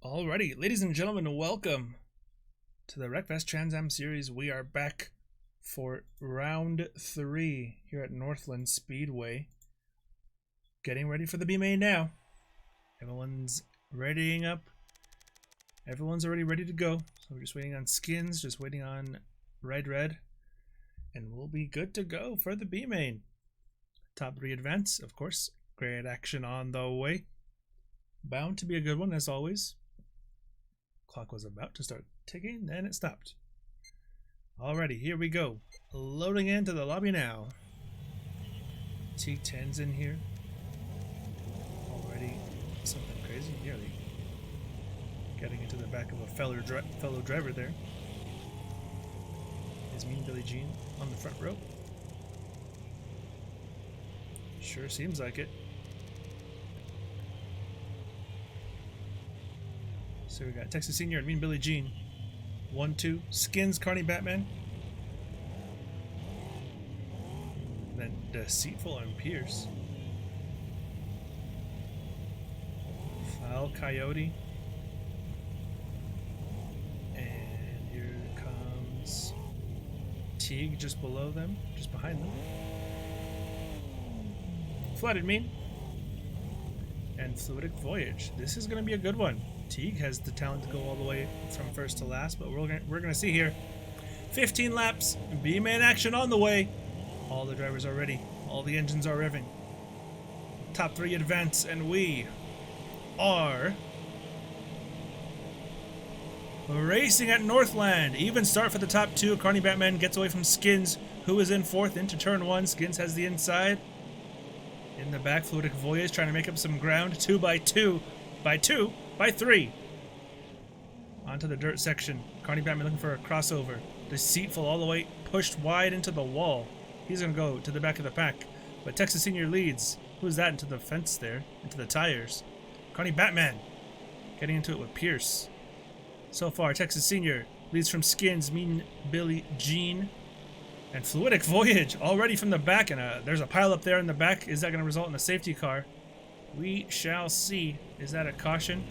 Alrighty, ladies and gentlemen, welcome to the Wreckfest Trans Am series. We are back for round 3 here at Northland Speedway. Getting ready for the B-Main now. Everyone's readying up. Everyone's already ready to go. So we're just waiting on skins, just waiting on red, and we'll be good to go for the B-Main. Top 3 advance, of course. Great action on the way. Bound to be a good one, as always. Clock was about to start ticking, then it stopped. Alrighty, here we go. Loading into the lobby now. T10's in here. Already something crazy, nearly getting into the back of a fellow driver there. Is Mean Billie Jean on the front row? Sure seems like it. So we got Texas Senior and Mean Billie Jean. 1-2. Skins, Carney Batman. Then Deceitful and Pierce. Foul Coyote. And here comes Teague just below them, just behind them. Flooded Mean. And Fluidic Voyage. This is going to be a good one. Teague has the talent to go all the way from first to last, but we're gonna see here. 15 laps, B-Main action on the way. All the drivers are ready. All the engines are revving. Top 3 advance, and we are racing at Northland. Even start for the top 2. Carney Batman gets away from Skins, who is in 4th into turn 1. Skins has the inside. In the back, Fluidic Voyage trying to make up some ground. 2 by 2 by 3. Onto the dirt section. Carney Batman looking for a crossover. Deceitful all the way pushed wide into the wall. He's going to go to the back of the pack. But Texas Senior leads. Who's that? Into the fence there. Into the tires. Carney Batman getting into it with Pierce. So far, Texas Senior leads from Skins, Mean Billie Jean, and Fluidic Voyage already from the back. And there's a pile up there in the back. Is that going to result in a safety car? We shall see. Is that a caution?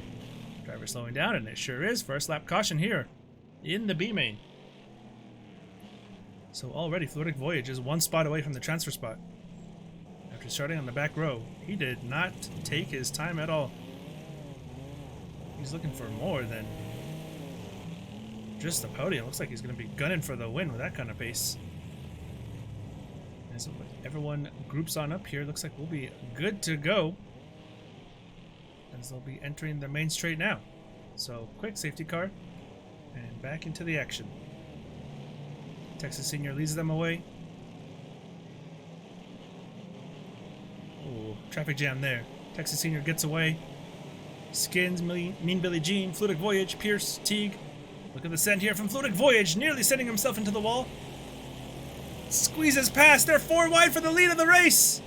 Driver slowing down, and it sure is. First lap caution here in the B-Main. So already Fluidic Voyage is 1 spot away from the transfer spot. After starting on the back row, he did not take his time at all. He's looking for more than just the podium. Looks like he's going to be gunning for the win with that kind of pace. As everyone groups on up here, looks like we'll be good to go. As they'll be entering the main straight now. So, quick safety car, and back into the action. Texas Senior leads them away. Ooh, traffic jam there. Texas Senior gets away. Skins, Mean Billie Jean, Fluidic Voyage, Pierce, Teague. Look at the send here from Fluidic Voyage, nearly sending himself into the wall. Squeezes past, they're 4 wide for the lead of the race.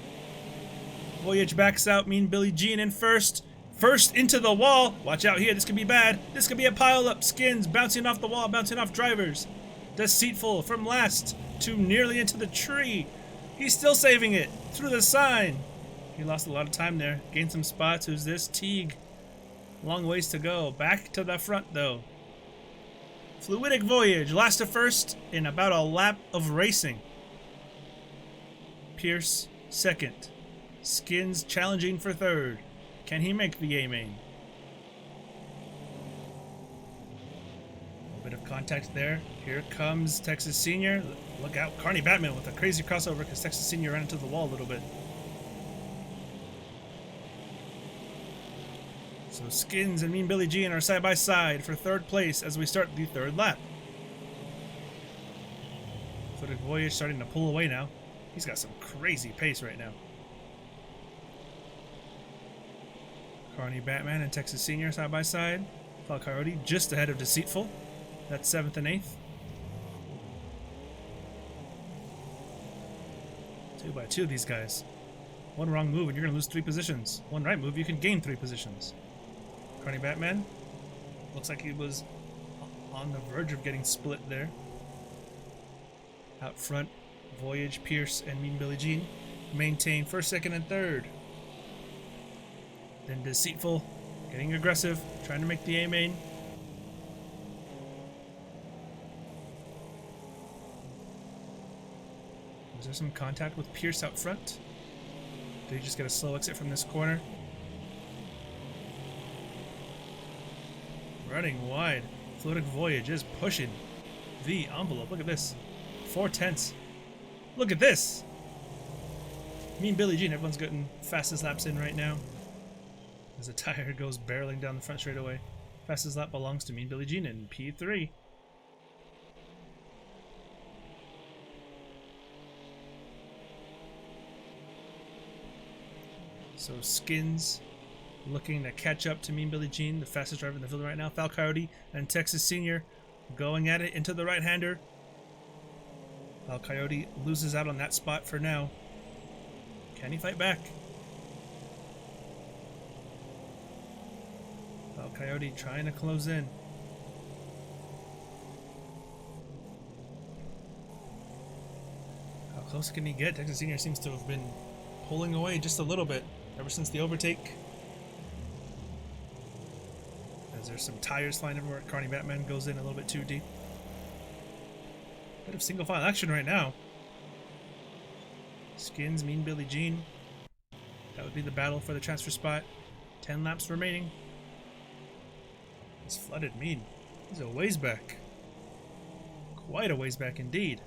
Voyage backs out, Mean Billie Jean in first. First into the wall. Watch out here. This could be bad. This could be a pile up. Skins bouncing off the wall, bouncing off drivers. Deceitful from last to nearly into the tree. He's still saving it through the sign. He lost a lot of time there. Gained some spots. Who's this? Teague. Long ways to go. Back to the front though. Fluidic Voyage. Last to first in about a lap of racing. Pierce second. Skins challenging for third. Can he make the A-Main? A bit of contact there. Here comes Texas Senior. Look out, Carney Batman with a crazy crossover because Texas Senior ran into the wall a little bit. So Skins and Mean Billie Jean are side by side for third place as we start the third lap. Fluidic Voyage starting to pull away now. He's got some crazy pace right now. Carney Batman and Texas Senior side by side. Foul Coyote just ahead of Deceitful. That's 7th and 8th. 2 by 2 these guys. One wrong move and you're going to lose 3 positions. One right move, you can gain 3 positions. Carney Batman looks like he was on the verge of getting split there. Out front, Voyage, Pierce, and Mean Billie Jean maintain first, second, and third. Then Deceitful Getting aggressive, trying to make the A main. Is there some contact with Pierce out front? Did he just get a slow exit from this corner? Running wide. Fluidic Voyage is pushing the envelope. Look at this. 4/10. Look at this. Mean Billie Jean. Everyone's getting fastest laps in right now. As the tire goes barreling down the front straightaway. Fastest lap belongs to Mean Billie Jean in P3. So Skins looking to catch up to Mean Billie Jean, the fastest driver in the field right now. Fal Coyote and Texas Senior going at it into the right-hander. Fal Coyote loses out on that spot for now. Can he fight back? Fal Coyote trying to close in. How close can he get? Texas Senior seems to have been pulling away just a little bit ever since the overtake. As there's some tires flying everywhere. Carney Batman goes in a little bit too deep. Bit of single file action right now. Skins, Mean Billie Jean. That would be the battle for the transfer spot. 10 laps remaining. It's flooded Mean. He's a ways back. Quite a ways back indeed.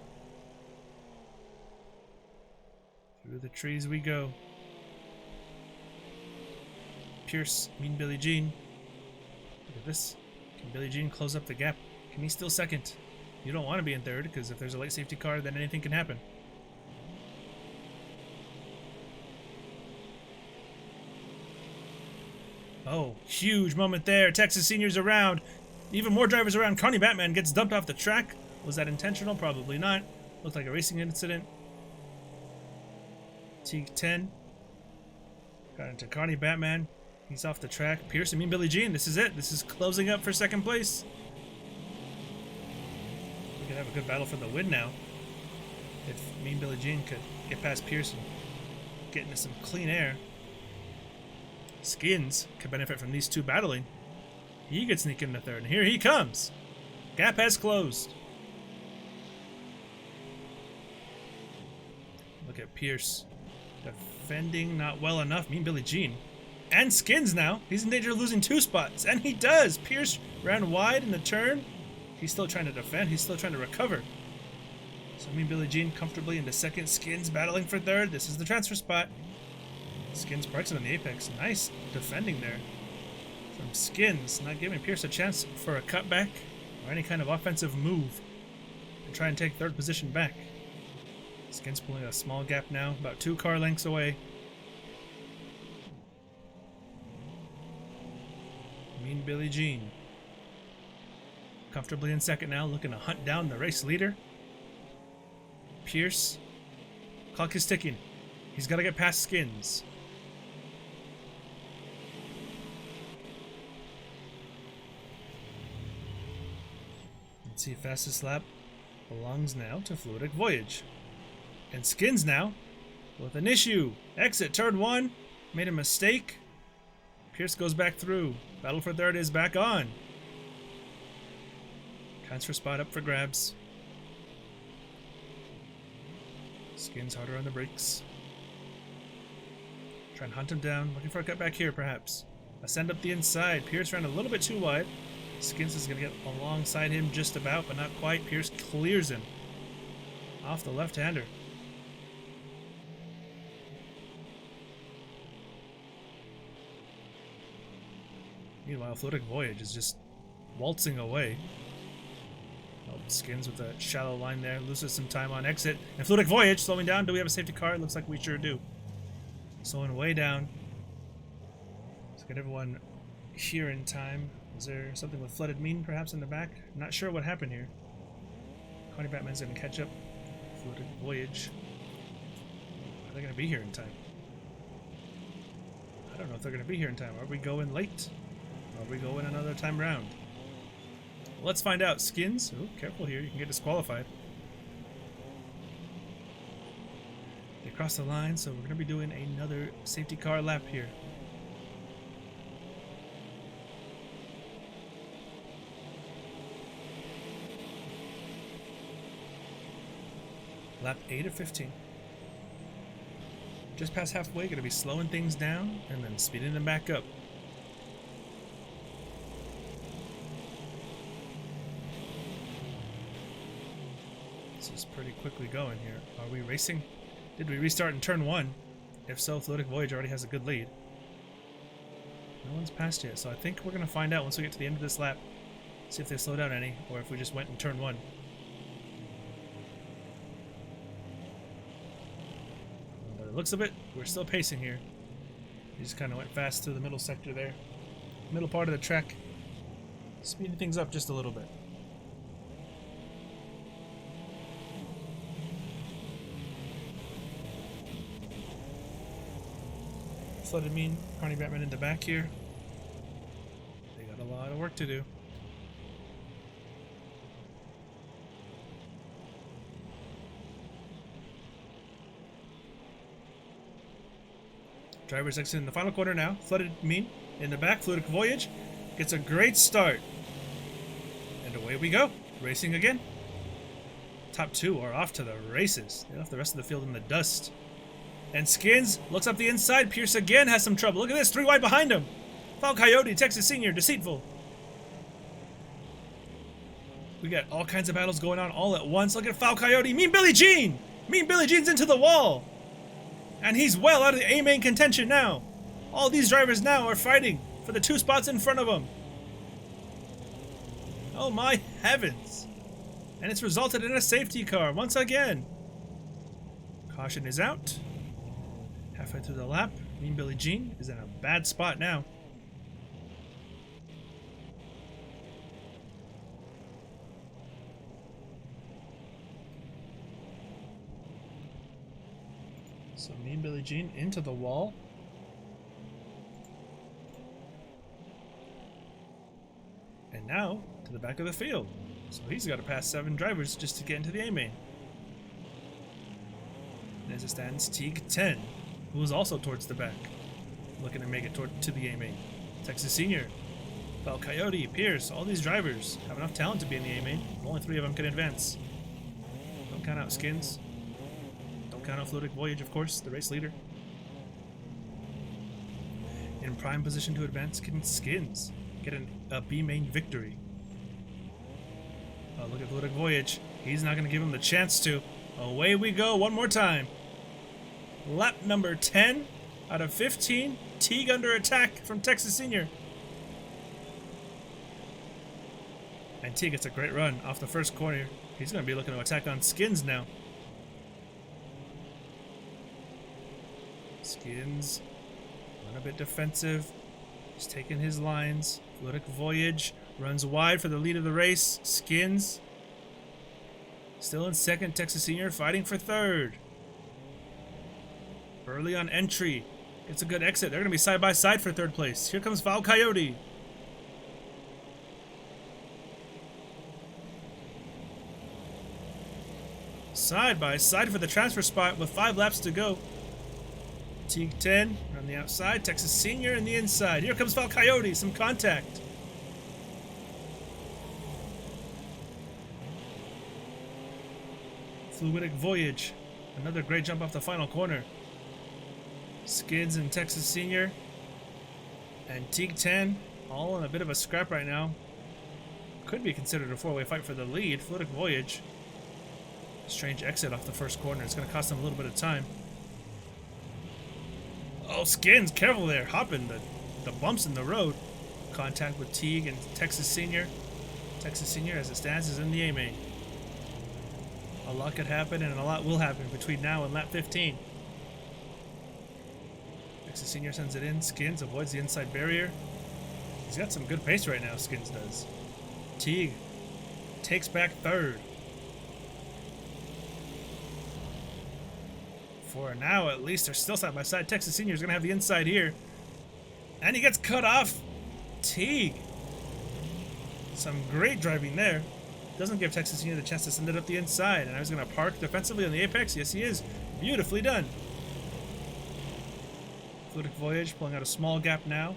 Through the trees we go. Pierce, Mean Billie Jean. Look at this. Can Billie Jean close up the gap? Can he still second? You don't want to be in third, because if there's a late safety car, then anything can happen. Oh, huge moment there. Texas Senior's around. Even more drivers around. Carney Batman gets dumped off the track. Was that intentional? Probably not. Looked like a racing incident. T10. Got into Carney Batman. He's off the track. Pierce and Mean Billie Jean. This is it. This is closing up for second place. We could have a good battle for the win now. If Mean Billie Jean could get past Pierce and get into some clean air. Skins could benefit from these two battling. He could sneak into third. And here he comes. Gap has closed. Look at Pierce. Defending not well enough. Mean Billie Jean. And Skins now. He's in danger of losing 2 spots. And he does. Pierce ran wide in the turn. He's still trying to defend. He's still trying to recover. So Mean Billie Jean comfortably into second. Skins battling for third. This is the transfer spot. Skins parks it on the apex. Nice defending there from Skins. Not giving Pierce a chance for a cutback or any kind of offensive move to try and take third position back. Skins pulling a small gap now. About 2 car lengths away. Mean Billie Jean comfortably in second now, looking to hunt down the race leader. Pierce, clock is ticking. He's got to get past Skins. Let's see, fastest lap belongs now to Fluidic Voyage. And Skins now with an issue. Exit turn 1, made a mistake. Pierce goes back through. Battle for third is back on. Transfer spot up for grabs. Skins harder on the brakes. Try and hunt him down. Looking for a cut back here, perhaps. Ascend up the inside. Pierce ran a little bit too wide. Skins is going to get alongside him just about, but not quite. Pierce clears him off the left-hander. Meanwhile, Fluidic Voyage is just waltzing away. Oh, Skins with a shallow line there. Loses some time on exit. And Fluidic Voyage slowing down. Do we have a safety car? It looks like we sure do. Slowing way down. Let's get everyone here in time. Is there something with Flooded Mean perhaps in the back? Not sure what happened here. Carney Batman's going to catch up. Fluidic Voyage. Are they going to be here in time? I don't know if they're going to be here in time. Are we going late? Are we going another time round? Let's find out. Skins. Oh, careful here. You can get disqualified. They crossed the line, so we're going to be doing another safety car lap here. Lap 8 of 15. Just past halfway, gonna be slowing things down and then speeding them back up. This is pretty quickly going here. Are we racing? Did we restart in turn 1? If so, Fluidic Voyage already has a good lead. No one's passed yet, so I think we're gonna find out once we get to the end of this lap. See if they slowed down any, or if we just went in turn 1. By the looks of it, we're still pacing here. We just kind of went fast through the middle sector there. Middle part of the track. Speeding things up just a little bit. Flooded Mean, Carney Batman in the back here. They got a lot of work to do. Drivers exiting the final corner now. Flooded Mean in the back. Fluidic Voyage gets a great start. And away we go. Racing again. Top 2 are off to the races. They left the rest of the field in the dust. And Skins looks up the inside. Pierce again has some trouble. Look at this. 3 wide behind him. Foul Coyote, Texas Senior, Deceitful. We got all kinds of battles going on all at once. Look at Foul Coyote. Mean Billy Jean. Mean Billy Jean's into the wall. And he's well out of the A-main contention now. All these drivers now are fighting for the 2 spots in front of them. Oh my heavens. And it's resulted in a safety car once again. Caution is out. Halfway through the lap, Mean Billy Jean is in a bad spot now. So Mean Billy Jean into the wall. And now to the back of the field. So he's got to pass 7 drivers just to get into the A-main. And as it stands, Teague 10, who is also towards the back, looking to make it to the A-main. Texas Senior, Foul Coyote, Pierce, all these drivers have enough talent to be in the A-main. Only 3 of them can advance. Don't count out Skins. Don't count out Fluidic Voyage, of course, the race leader. In prime position to advance, can Skins get a B-main victory? Oh, look at Fluidic Voyage. He's not going to give him the chance to. Away we go one more time. Lap number 10 out of 15. Teague under attack from Texas Senior. And Teague gets a great run off the first corner. He's going to be looking to attack on Skins now. Skins, a bit defensive. He's taking his lines. Fluidic Voyage runs wide for the lead of the race. Skins still in second. Texas Senior fighting for third. Early on entry. Gets a good exit. They're going to be side by side for third place. Here comes Foul Coyote. Side by side for the transfer spot with 5 laps to go. Teague 10 on the outside. Texas Senior in the inside. Here comes Foul Coyote. Some contact. Fluidic Voyage. Another great jump off the final corner. Skins and Texas Senior. And Teague 10 all in a bit of a scrap right now. Could be considered a 4-way fight for the lead. Fluidic Voyage. Strange exit off the first corner. It's going to cost them a little bit of time. Oh, Skins, careful there. Hopping the bumps in the road. Contact with Teague and Texas Senior. Texas Senior, as it stands, is in the A-main. A lot could happen, and a lot will happen between now and lap 15. Texas Senior sends it in. Skins avoids the inside barrier. He's got some good pace right now, Skins does. Teague takes back third. For now, at least, they're still side by side. Texas Senior is going to have the inside here. And he gets cut off. Teague. Some great driving there. Doesn't give Texas Senior the chance to send it up the inside. And I was going to park defensively on the apex. Yes, he is. Beautifully done. Fluidic Voyage pulling out a small gap now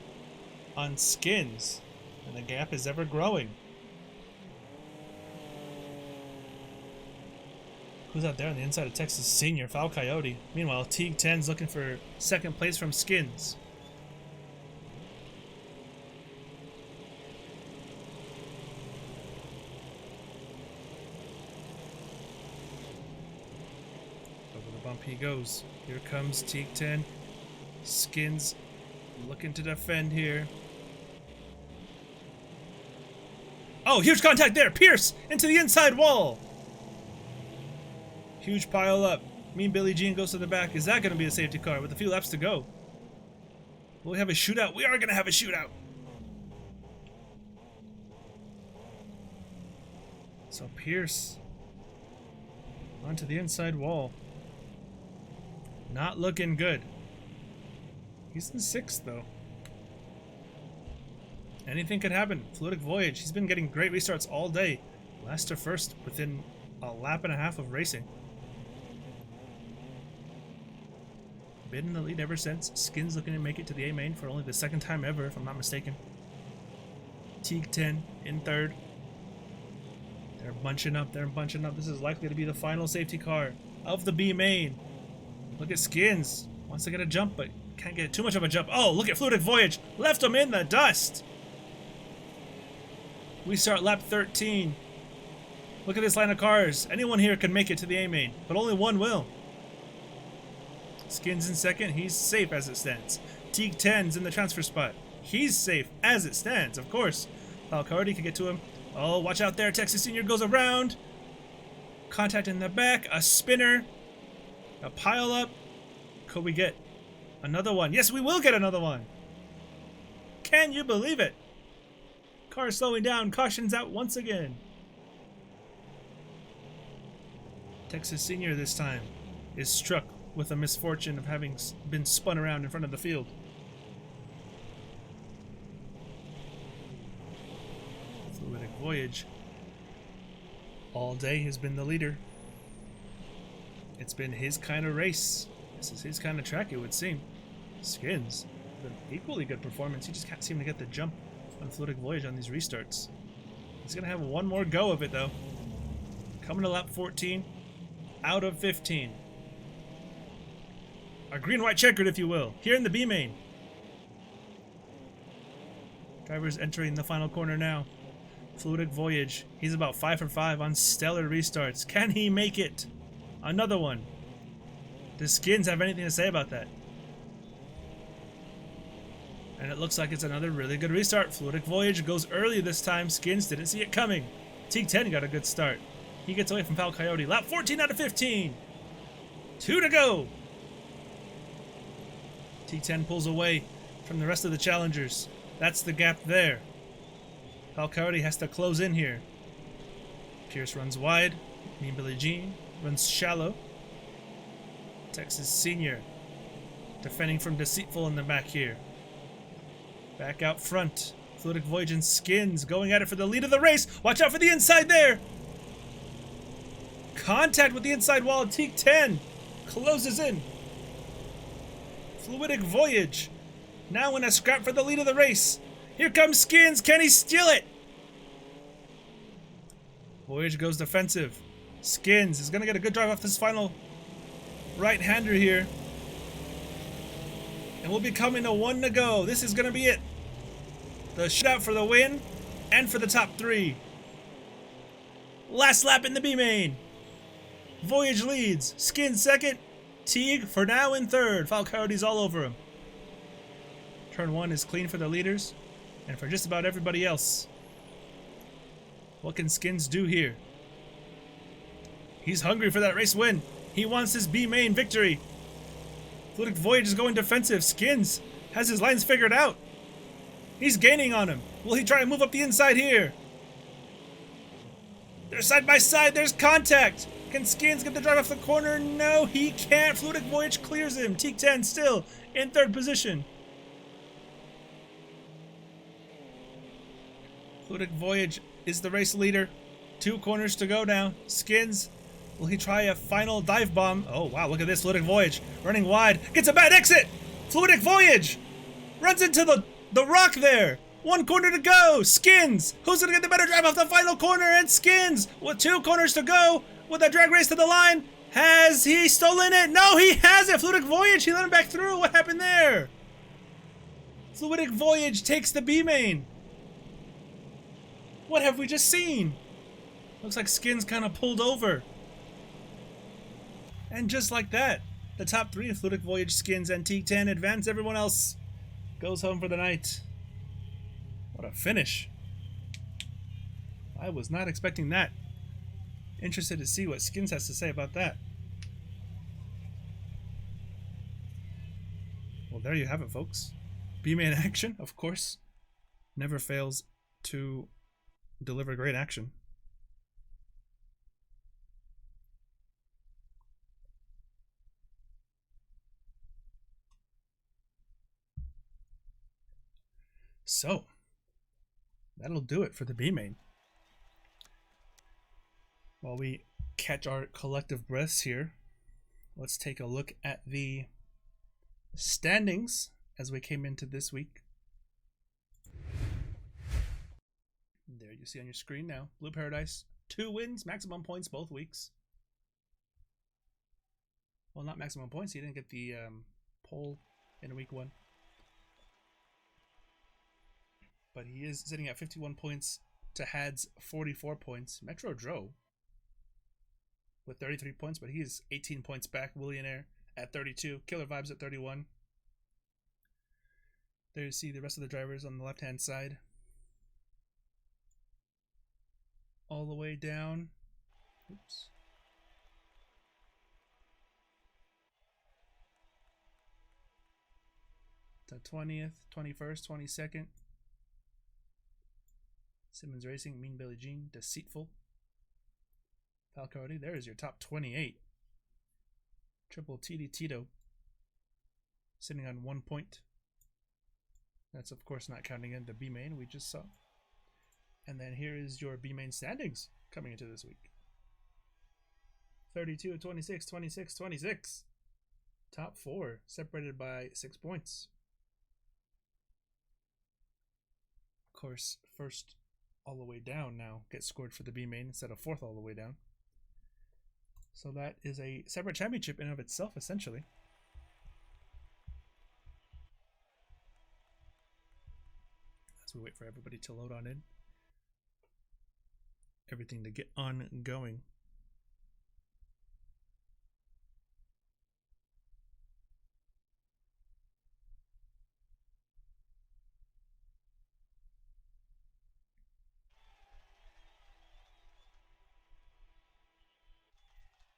on Skins. And the gap is ever growing. Who's out there on the inside of Texas Senior? Foul Coyote. Meanwhile, Teague 10's looking for second place from Skins. Over the bump he goes. Here comes Teague 10. Skins looking to defend here. Oh, huge contact there. Pierce into the inside wall. Huge pile up. Mean Billie Jean goes to the back. Is that going to be a safety car with a few laps to go? Will we have a shootout? We are going to have a shootout. So Pierce onto the inside wall. Not looking good. He's in 6th though. Anything could happen. Fluidic Voyage. He's been getting great restarts all day. Last to first within a lap and a half of racing. Been in the lead ever since. Skins looking to make it to the A main for only the 2nd time ever, if I'm not mistaken. Teague 10 in 3rd. They're bunching up. They're bunching up. This is likely to be the final safety car of the B main. Look at Skins. Wants to get a jump, but can't get too much of a jump. Oh, look at Fluidic Voyage. Left him in the dust. We start lap 13. Look at this line of cars. Anyone here can make it to the A main, but only one will. Skins in 2nd. He's safe as it stands. Teague 10's in the transfer spot. He's safe as it stands, of course. Valcardi can get to him. Oh, watch out there. Texas Senior goes around. Contact in the back. A spinner. A pile up. Could we get another one? Yes, we will get another one. Can you believe it? Car slowing down. Caution's out once again. Texas Senior this time is struck with the misfortune of having been spun around in front of the field. Fluidic Voyage all day has been the leader. It's been his kind of race. This is his kind of track, it would seem. Skins, an equally good performance. He just can't seem to get the jump on Fluidic Voyage on these restarts. He's going to have one more go of it, though. Coming to lap 14, out of 15. A green-white checkered, if you will, here in the B main. Drivers entering the final corner now. Fluidic Voyage, he's about 5 for 5 on stellar restarts. Can he make it? Another one. Does Skins have anything to say about that? And it looks like it's another really good restart. Fluidic Voyage goes early this time. Skins didn't see it coming. Teague 10 got a good start. He gets away from Foul Coyote. Lap 14 out of 15. 2 to go. Teague 10 pulls away from the rest of the challengers. That's the gap there. Foul Coyote has to close in here. Pierce runs wide. Mean Billie Jean runs shallow. Texas Senior defending from Deceitful in the back here. Back out front. Fluidic Voyage and Skins going at it for the lead of the race. Watch out for the inside there. Contact with the inside wall. Teague 10 closes in. Fluidic Voyage now in a scrap for the lead of the race. Here comes Skins. Can he steal it? Voyage goes defensive. Skins is going to get a good drive off this final right-hander here. And we'll be coming to 1 to go. This is going to be it. The shootout for the win and for the top 3. Last lap in the B main. Voyage leads. Skins 2nd. Teague for now in 3rd. Foul Coyote's all over him. Turn 1 is clean for the leaders and for just about everybody else. What can Skins do here? He's hungry for that race win. He wants his B main victory. Fluidic Voyage is going defensive. Skins has his lines figured out. He's gaining on him. Will he try and move up the inside here? They're side by side. There's contact. Can Skins get the drive off the corner? No, he can't. Fluidic Voyage clears him. Teague 10 still in 3rd position. Fluidic Voyage is the race leader. 2 corners to go now. Skins, will he try a final dive bomb? Oh, wow, look at this. Fluidic Voyage running wide. Gets a bad exit. Fluidic Voyage runs into the rock there. 1 corner to go. Skins, who's going to get the better drive off the final corner? And Skins, with 2 corners to go, With that drag race to the line. Has he stolen it? No, he hasn't. Fluidic Voyage, he let him back through. What happened there? Fluidic Voyage takes the B main. What have we just seen? Looks like Skins kind of pulled over. And just like that, the top 3 of Fluidic Voyage, Skins, Antique 10 advance. Everyone else goes home for the night. What a finish. I was not expecting that. Interested to see what Skins has to say about that. Well, there you have it, folks. B-main action, of course, never fails to deliver great action. So, that'll do it for the B-main. While we catch our collective breaths here, let's take a look at the standings as we came into this week. There you see on your screen now. Blue Paradise, 2 wins, maximum points both weeks. Well, not maximum points. He didn't get the pole in week 1. But he is sitting at 51 points to Had's 44 points. Metro Dro with 33 points, but he is 18 points back. Willionaire at 32. Killer Vibes at 31. There you see the rest of the drivers on the left-hand side. All the way down. Oops. To 20th, 21st, 22nd. Simmons Racing, Mean Billie Jean, Deceitful. Falcardi, there is your top 28. Triple TD Tito, sitting on 1 point. That's of course not counting in the B main we just saw. And then here is your B main standings coming into this week. 32, 26, 26, 26. Top 4 separated by 6 points. Of course, first all the way down now gets scored for the B main instead of 4th all the way down. So that is a separate championship in and of itself, essentially. As we wait for everybody to load on in. Everything to get on going.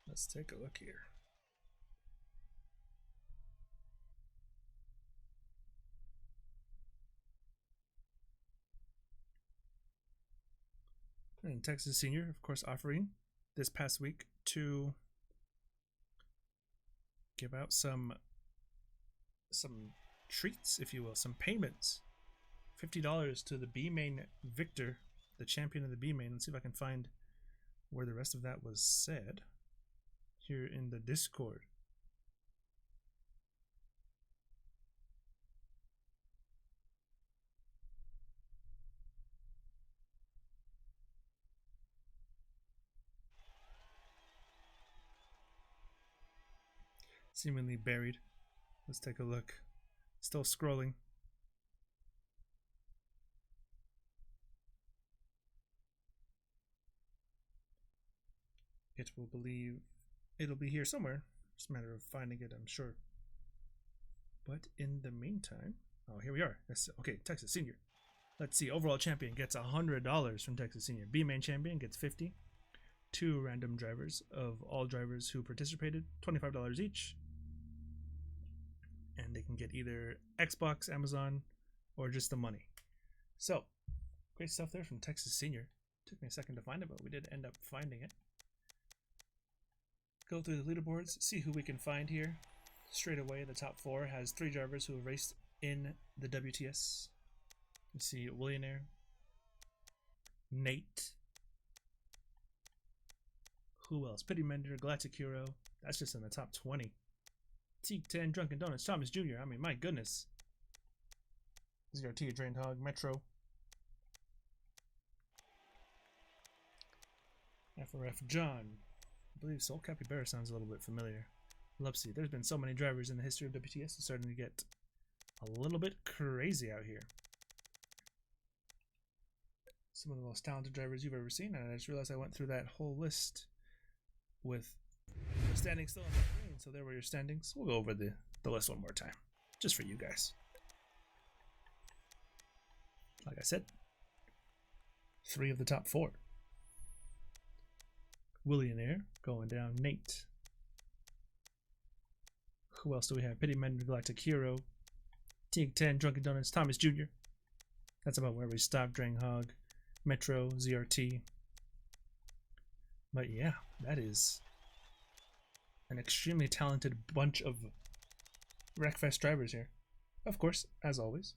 Let's take a look here. And Texas Senior, of course, offering this past week to give out some treats, if you will, some payments. $50 to the B main victor, the champion of the B main. Let's see if I can find where the rest of that was said here in the Discord. Seemingly buried. Let's take a look. Still scrolling. It'll be here somewhere. Just a matter of finding it, I'm sure. But in the meantime, oh, here we are. Okay, Texas Senior. Let's see. Overall champion gets $100 from Texas Senior. B main champion gets $50. 2 random drivers of all drivers who participated, $25 each. And they can get either Xbox, Amazon, or just the money. So, great stuff there from Texas Senior. Took me a second to find it, but we did end up finding it. Go through the leaderboards, see who we can find here. Straight away, the top 4 has 3 drivers who have raced in the WTS. You see Willionaire, Nate. Who else? Pity Mender, Galactic Hero. That's just in the top 20. Teak 10, Drunken Donuts, Thomas Jr. I mean, my goodness. ZRT, Drained Hog, Metro. FRF John. believe Soul Capybara sounds a little bit familiar. Lupsy. There's been so many drivers in the history of WTS. It's starting to get a little bit crazy out here. Some of the most talented drivers you've ever seen, and I just realized I went through that whole list with the standings still on the screen. So there were your standings. We'll go over the list one more time, just for you guys. Like I said, 3 of the top 4. Willionaire going down. Nate. Who else do we have? Pity Men, Galactic Hero, Teague 10, Drunken Donuts, Thomas Jr. That's about where we stopped. Drain Hog, Metro, ZRT. But yeah, that is an extremely talented bunch of Wreckfest drivers here. Of course, as always.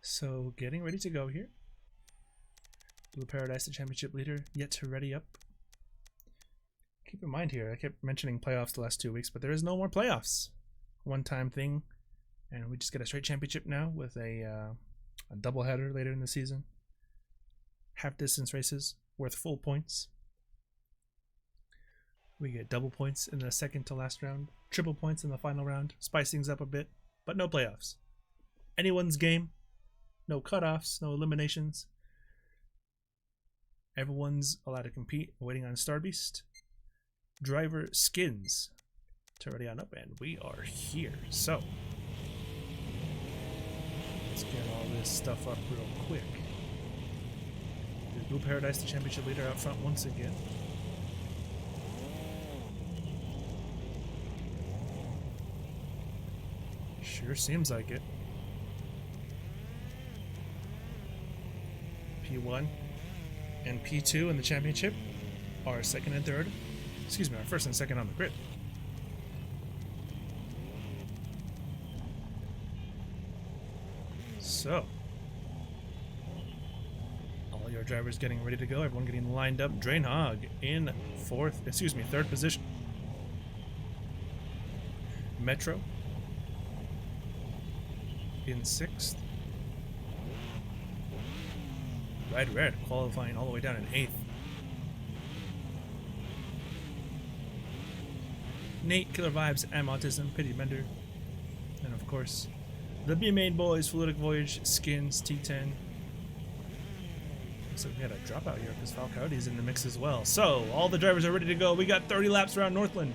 So, getting ready to go here. Blue Paradise, the championship leader, yet to ready up. Keep in mind here, I kept mentioning playoffs the last 2 weeks, but there is no more playoffs. One-time thing, and we just get a straight championship now with a doubleheader later in the season. Half-distance races worth full points. We get double points in the second to last round, triple points in the final round, spice things up a bit, but no playoffs. Anyone's game. No cutoffs, no eliminations. Everyone's allowed to compete, waiting on Starbeast. Driver skins to ready on up, and we are here. So, let's get all this stuff up real quick. Blue Paradise, the championship leader, out front once again. Sure seems like it. P1 and P2 in the championship are second and third. Excuse me, our first and second on the grid. So, all your drivers getting ready to go. Everyone getting lined up. Drain Hog in third position. Metro in 6th. Ride Red qualifying all the way down in 8th. Nate, Killer Vibes, and Autism, Pity Mender. And of course, the B-Main Boys, Fluidic Voyage, Skins, T10. So we had a dropout here because Falcody's in the mix as well. So, all the drivers are ready to go. We got 30 laps around Northland.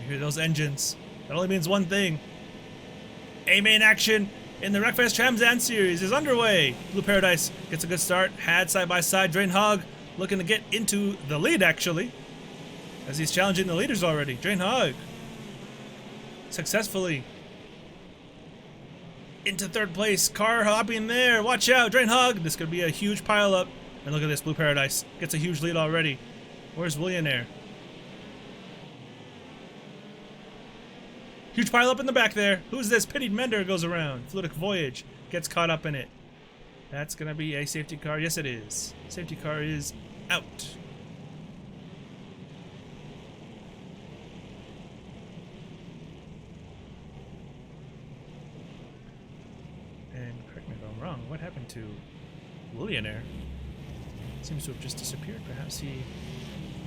You hear those engines. That only means one thing. A-Main action in the Wreckfest Tramzan series is underway. Blue Paradise gets a good start. Had side by side. Drain Hog looking to get into the lead actually, as he's challenging the leaders already. Drain Hog successfully into 3rd place. Car hopping there. Watch out, Drain Hog. This could be a huge pile up. And look at this. Blue Paradise gets a huge lead already. Where's Willionaire? Huge pile up in the back there. Who's this? Pitied Mender goes around. Fluidic Voyage gets caught up in it. That's going to be a safety car. Yes, it is. Safety car is out. And correct me if I'm wrong, what happened to Willionaire? Seems to have just disappeared. Perhaps he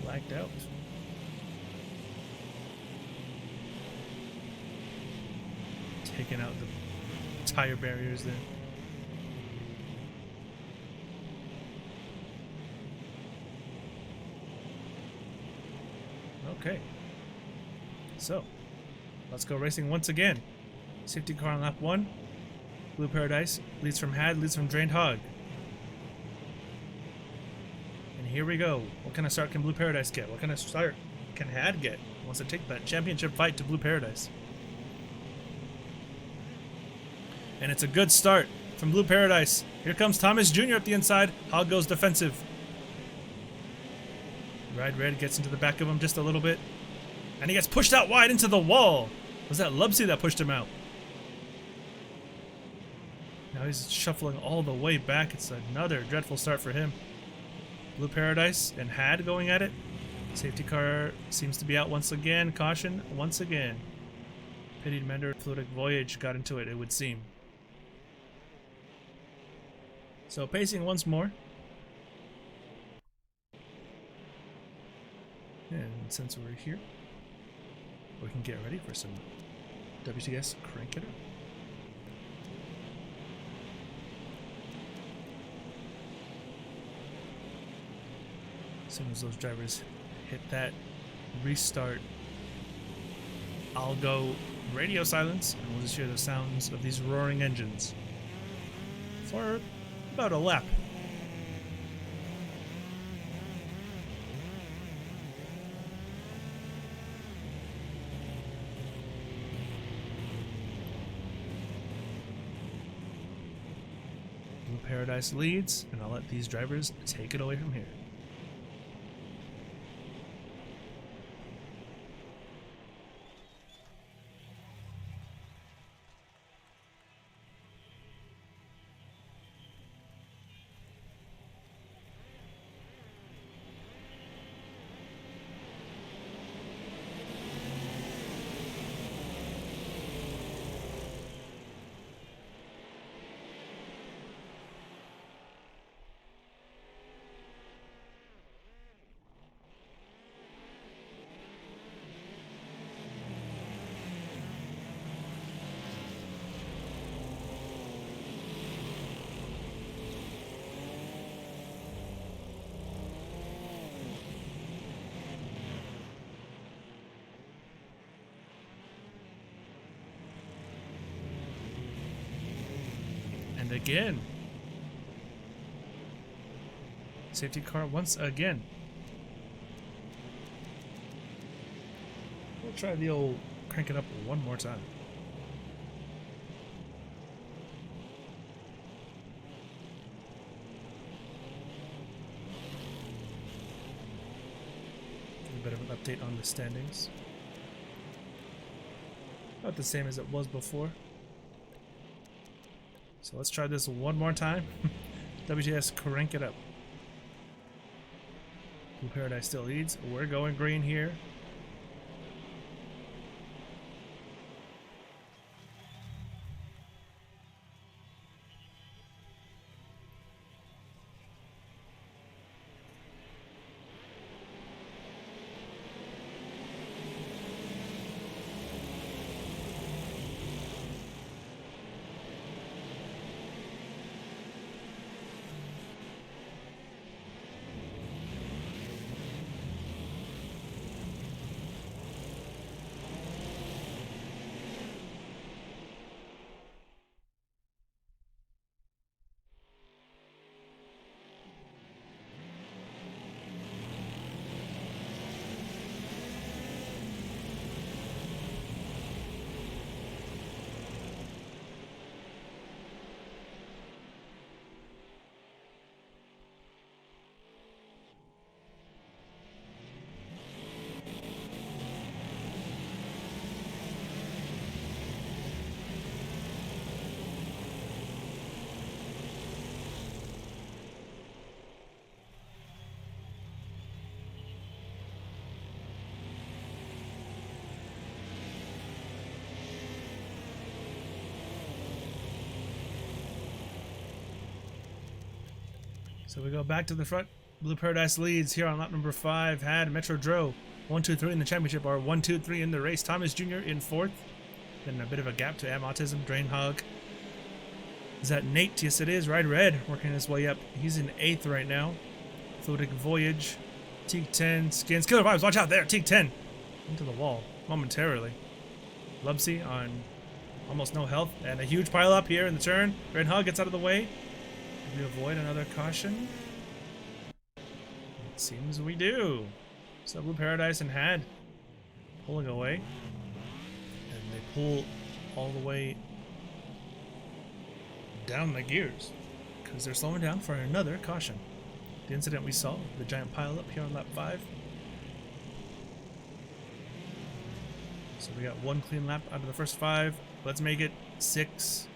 lagged out. Taking out the tire barriers there. Okay. So, let's go racing once again. Safety car on lap 1. Blue Paradise leads from Had, leads from Drained Hog. And here we go. What kind of start can Blue Paradise get? What kind of start can Had get? He wants to take that championship fight to Blue Paradise. And it's a good start from Blue Paradise. Here comes Thomas Jr. up the inside. Hog goes defensive. Ride Red gets into the back of him just a little bit. And he gets pushed out wide into the wall. Was that Lubsy that pushed him out? Now he's shuffling all the way back. It's another dreadful start for him. Blue Paradise and Had going at it. Safety car seems to be out once again. Caution once again. Pitied Mender Fluidic Voyage got into it, it would seem. So pacing once more. And since we're here, we can get ready for some WTS Crank It Up. As soon as those drivers hit that restart, I'll go radio silence and we'll just hear the sounds of these roaring engines for about a lap. Blue Paradise leads, and I'll let these drivers take it away from here. And again. Safety car once again. We'll try the old crank it up one more time. A bit of an update on the standings. About the same as it was before. So let's try this one more time. WTS Crank It Up. Blue Paradise still leads. We're going green here. So we go back to the front. Blue Paradise leads here on lap number 5. Had Metro Dro 1, 2, 3 in the championship, or 1, 2, 3 in the race. Thomas Jr. in 4th. Then a bit of a gap to Am Autism, Drain Hog. Is that Nate? Yes, it is. Ride Red working his way up. He's in 8th right now. Fluidic Voyage, Teak 10, Skins, Killer Vibes. Watch out there, Teak 10 into the wall momentarily. Lubsy on almost no health, and a huge pile up here in the turn. Drain Hog gets out of the way. We avoid another caution? It seems we do. So Blue Paradise and Had pulling away. And they pull all the way down the gears because they're slowing down for another caution. The incident we saw, the giant pile up here on lap 5. So we got 1 clean lap out of the first 5. Let's make it 6.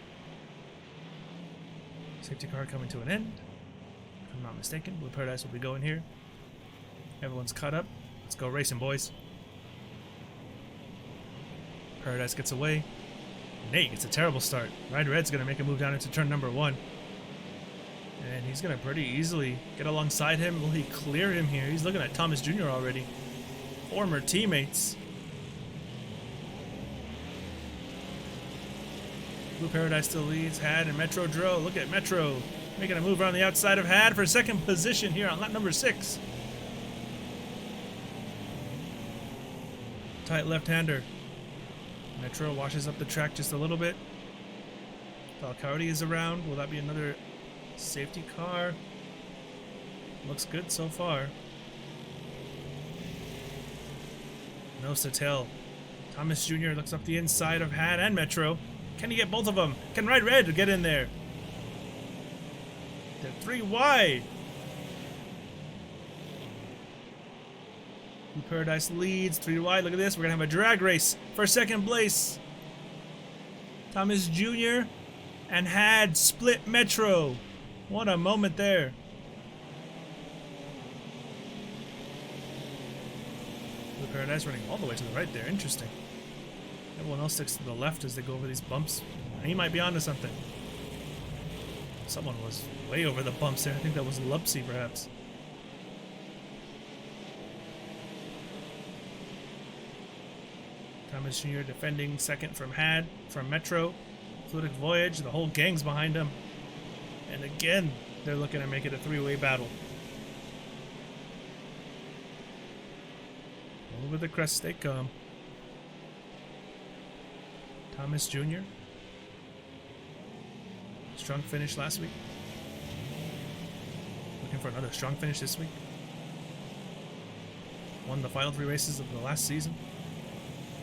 Safety car coming to an end. I'm not mistaken. Blue Paradise will be going here. Everyone's caught up. Let's go racing, boys. Paradise gets away. Nate gets a terrible start. Ride Red's going to make a move down into turn number 1. And he's going to pretty easily get alongside him. Will he clear him here? He's looking at Thomas Jr. already. Former teammates. Blue Paradise still leads. Had and Metro Dro. Look at Metro making a move around the outside of Had for second position here on lap number 6. Tight left-hander. Metro washes up the track just a little bit. Valcardi is around. Will that be another safety car? Looks good so far. No Satel. Thomas Jr. looks up the inside of Had and Metro. Can he get both of them? Can Ride Red get in there? They're 3 wide. Blue Paradise leads 3 wide. Look at this. We're going to have a drag race for second place. Thomas Jr. and Had split Metro. What a moment there. Blue Paradise running all the way to the right there. Interesting. Everyone else sticks to the left as they go over these bumps. He might be onto something. Someone was way over the bumps there. I think that was Lupsy, perhaps. Thomas Jr. defending second from Had, from Metro. Fluidic Voyage, the whole gang's behind him. And again, they're looking to make it a 3-way battle. Over the crest they come. Thomas Jr. Strong finish last week. Looking for another strong finish this week. Won the final 3 races of the last season.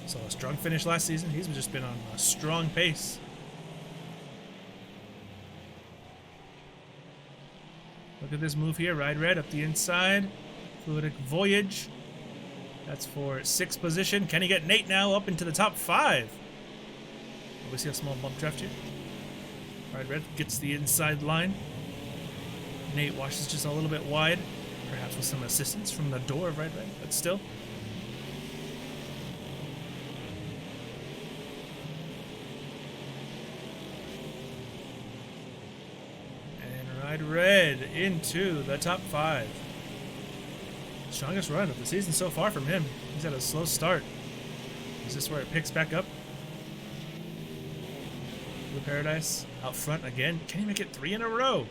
So a strong finish last season. He's just been on a strong pace. Look at this move here. Ride Red up the inside. Fluidic Voyage. That's for 6th position. Can he get Nate now up into the top 5? We see a small bump draft here. Ride Red gets the inside line. Nate washes just a little bit wide. Perhaps with some assistance from the door of Ride Red, but still. Ride Red into the top 5. Strongest run of the season so far from him. He's had a slow start. Is this where it picks back up? Blue Paradise out front again. Can he make it 3 in a row?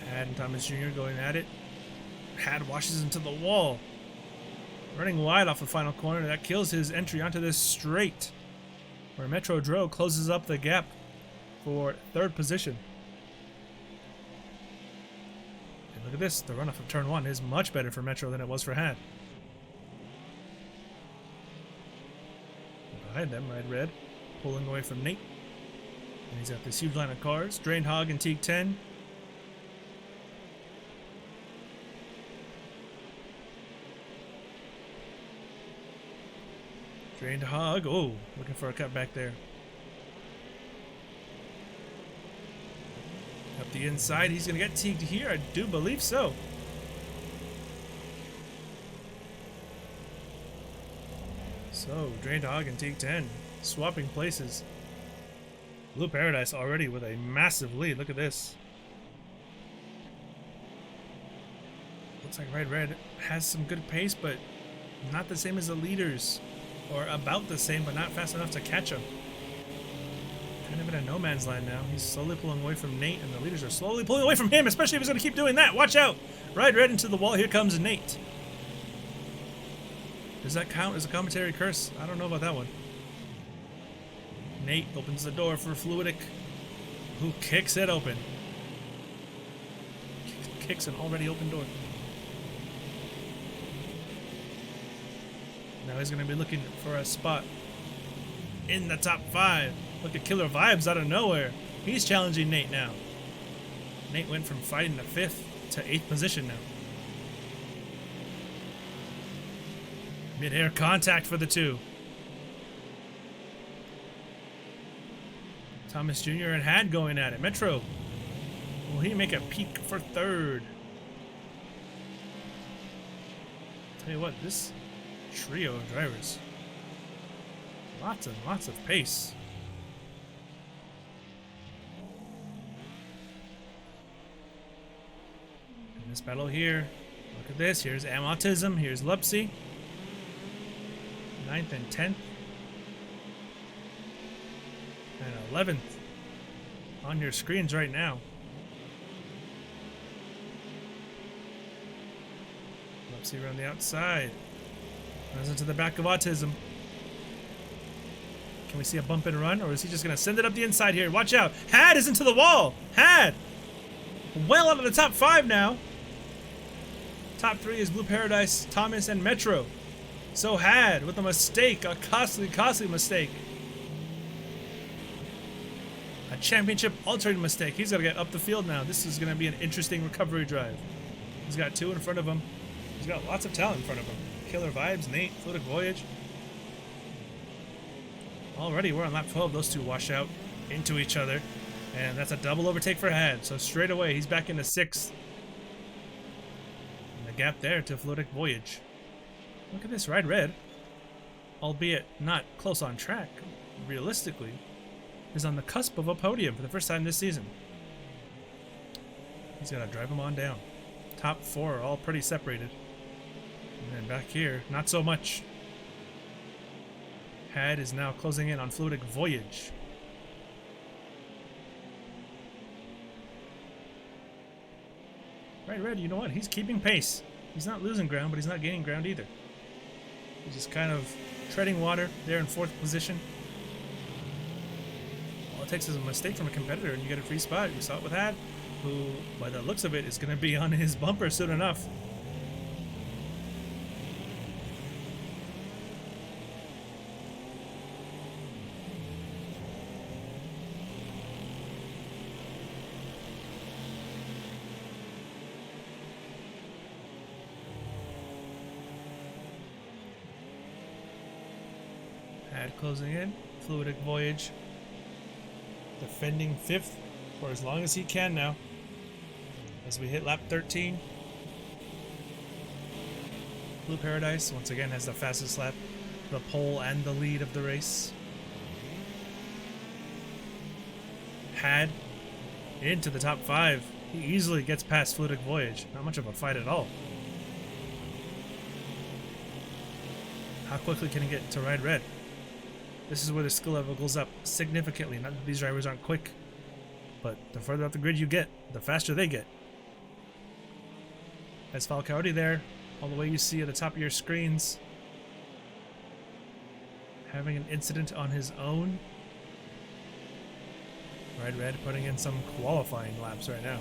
Had and Thomas Jr. going at it. Had washes into the wall. Running wide off the final corner, that kills his entry onto this straight, where Metro Dro closes up the gap for 3rd position. And look at this, the runoff of turn 1 is much better for Metro than it was for Had. Behind them, Ride Red, pulling away from Nate. And he's got this huge line of cars, Drained Hog and Teague 10. Drained Hog. Oh, looking for a cut back there. Up the inside. He's going to get Teagued here. I do believe so. So, Drained Hog and Teague 10 swapping places. Blue Paradise already with a massive lead. Look at this. Looks like Ride Red has some good pace, but not the same as the leaders. Or about the same, but not fast enough to catch him. Kind of in a no man's land now. He's slowly pulling away from Nate, and the leaders are slowly pulling away from him, especially if he's going to keep doing that. Watch out! Ride Red into the wall. Here comes Nate. Does that count as a commentary curse? I don't know about that one. Nate opens the door for Fluidic, who kicks it open. Kicks an already open door. Now he's going to be looking for a spot in the top 5. Look at Killer Vibes out of nowhere. He's challenging Nate now. Nate went from fighting the 5th to 8th position now. Mid-air contact for the 2. Thomas Jr. and Had going at it. Metro, will he make a peak for third? Tell you what, this trio of drivers, lots and lots of pace. In this battle here, look at this. Here's Autism. Here's Lupsy. 9th and 10th. And 11th on your screens right now. Lupsy around the outside. Runs into the back of Autism. Can we see a bump and run, or is he just going to send it up the inside here? Watch out. Had is into the wall. Had. Well out of the top 5 now. Top 3 is Blue Paradise, Thomas, and Metro. So Had with a mistake, a costly, costly mistake. A championship altering mistake. He's got to get up the field now. This is going to be an interesting recovery drive. He's got 2 in front of him. He's got lots of talent in front of him. Killer Vibes, Nate, Fluidic Voyage. Already we're on lap 12. Those two wash out into each other. And that's a double overtake for Had. So straight away, he's back into 6th. And the gap there to Fluidic Voyage. Look at this, Ride Red, albeit not close on track, realistically, is on the cusp of a podium for the first time this season. He's got to drive him on down. Top 4 are all pretty separated. And then back here, not so much. Had is now closing in on Fluidic Voyage. Ride Red, you know what? He's keeping pace. He's not losing ground, but he's not gaining ground either. He's just kind of treading water there in 4th position. All it takes is a mistake from a competitor and you get a free spot. You saw it with Had, who, by the looks of it, is going to be on his bumper soon enough. Had closing in. Fluidic Voyage defending 5th for as long as he can now. As we hit lap 13. Blue Paradise once again has the fastest lap, the pole and the lead of the race. Had into the top 5. He easily gets past Fluidic Voyage. Not much of a fight at all. How quickly can he get to Ride Red? This is where the skill level goes up significantly. Not that these drivers aren't quick, but the further up the grid you get, the faster they get. As Falcaudi there, all the way you see at the top of your screens, having an incident on his own. Ride Red putting in some qualifying laps right now.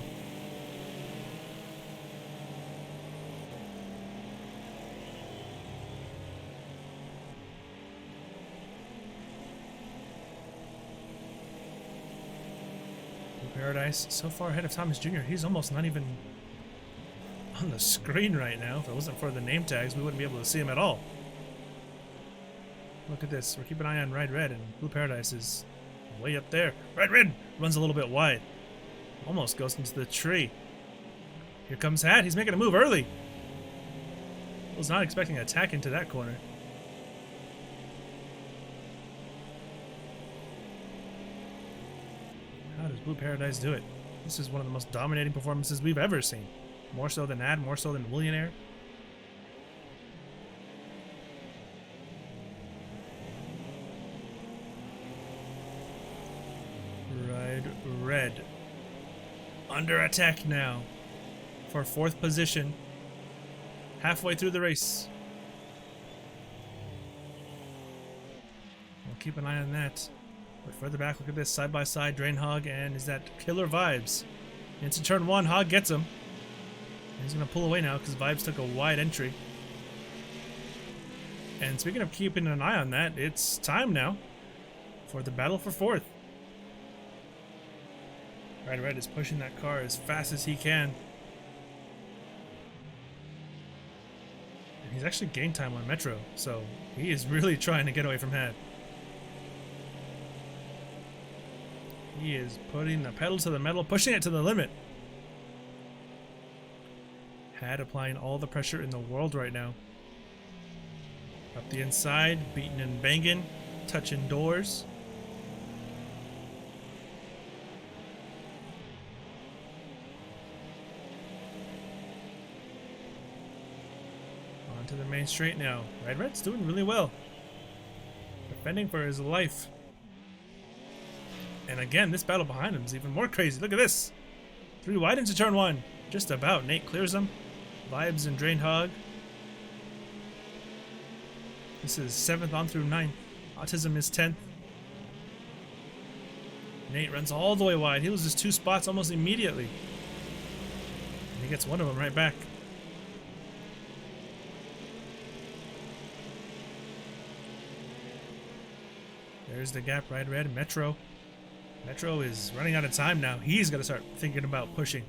Paradise so far ahead of Thomas Jr. He's almost not even on the screen right now. If it wasn't for the name tags, we wouldn't be able to see him at all. Look at this. We're keeping an eye on Ride Red, and Blue Paradise is way up there. Ride Red runs a little bit wide. Almost goes into the tree. Here comes Had. He's making a move early. Was not expecting an attack into that corner. How does Blue Paradise do it? This is one of the most dominating performances we've ever seen. More so than Ad, more so than Millionaire. Ride Red. Under attack now. For 4th position. Halfway through the race. We'll keep an eye on that. But further back, look at this side-by-side Drain Hog, and is that Killer Vibes. Into turn 1, Hog gets him. And he's going to pull away now because Vibes took a wide entry. And speaking of keeping an eye on that, it's time now for the battle for 4th. Ride Red is pushing that car as fast as he can. And he's actually gained time on Metro, so he is really trying to get away from Had. He is putting the pedal to the metal, pushing it to the limit. Had applying all the pressure in the world right now. Up the inside, beating and banging, touching doors. To the main straight now. Red's doing really well. Defending for his life. And again, this battle behind him is even more crazy. Look at this. 3 wide into turn 1. Just about. Nate clears them. Vibes and Drained Hog. This is 7th on through 9th. Autism is 10th. Nate runs all the way wide. He loses 2 spots almost immediately. And he gets one of them right back. There's the gap, Ride Red, Metro. Metro is running out of time now. He's got to start thinking about pushing.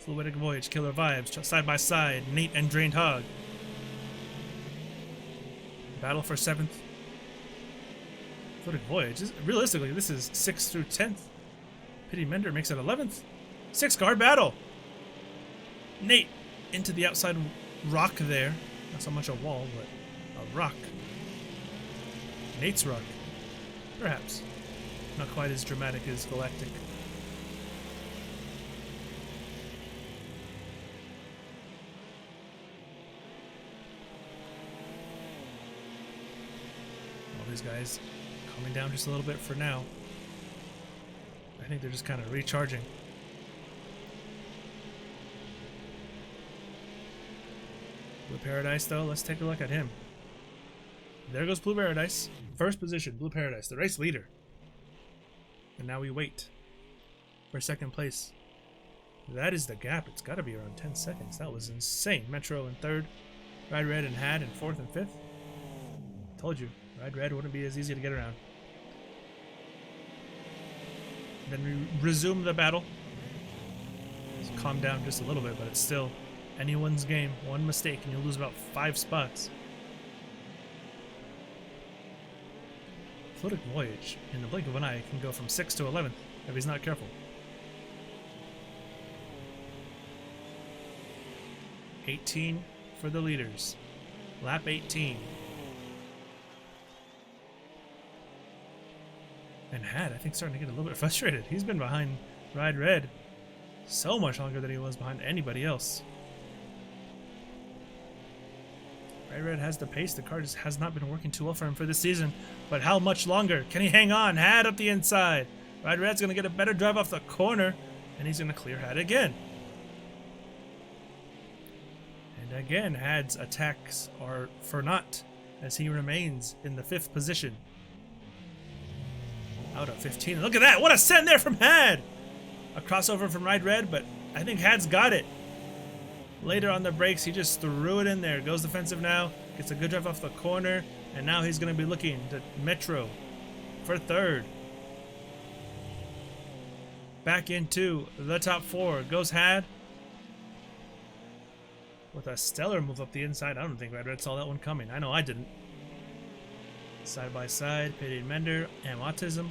Fluidic Voyage, Killer Vibes, side by side, Nate and Drained Hog. Battle for 7th. Fluidic Voyage, realistically, this is 6th through 10th. Pity Mender makes it 11th. 6-card battle. Nate into the outside rock there. Not so much a wall, but a rock. Nate's rock. Perhaps. Not quite as dramatic as Galactic. All these guys calming down just a little bit for now. I think they're just kind of recharging. Blue Paradise, though, let's take a look at him. There goes Blue Paradise. First position, Blue Paradise, the race leader. And now we wait for 2nd place. That is the gap. It's got to be around 10 seconds. That was insane. Metro in 3rd. Ride Red and Had in 4th and 5th. Told you, Ride Red wouldn't be as easy to get around. Then we resume the battle. Just calm down just a little bit, but it's still anyone's game. One mistake and you'll lose about 5 spots. Fluidic Voyage, in the blink of an eye, can go from 6th to 11th if he's not careful. 18 for the leaders. Lap 18. And Had, I think, starting to get a little bit frustrated. He's been behind Ride Red so much longer than he was behind anybody else. Ride Red has the pace. The car just has not been working too well for him for this season. But how much longer? Can he hang on? Had up the inside. Ride Red's going to get a better drive off the corner. And he's going to clear Had again. And again, Had's attacks are for naught as he remains in the 5th position. Out of 15. Look at that. What a send there from Had. A crossover from Ride Red, but I think Had's got it. Later on the brakes, he just threw it in there. Goes defensive now. Gets a good drive off the corner. And now he's going to be looking to Metro for 3rd. Back into the top 4. Goes Had. With a stellar move up the inside. I don't think Ride Red saw that one coming. I know I didn't. Side by side. Pity Mender and Autism.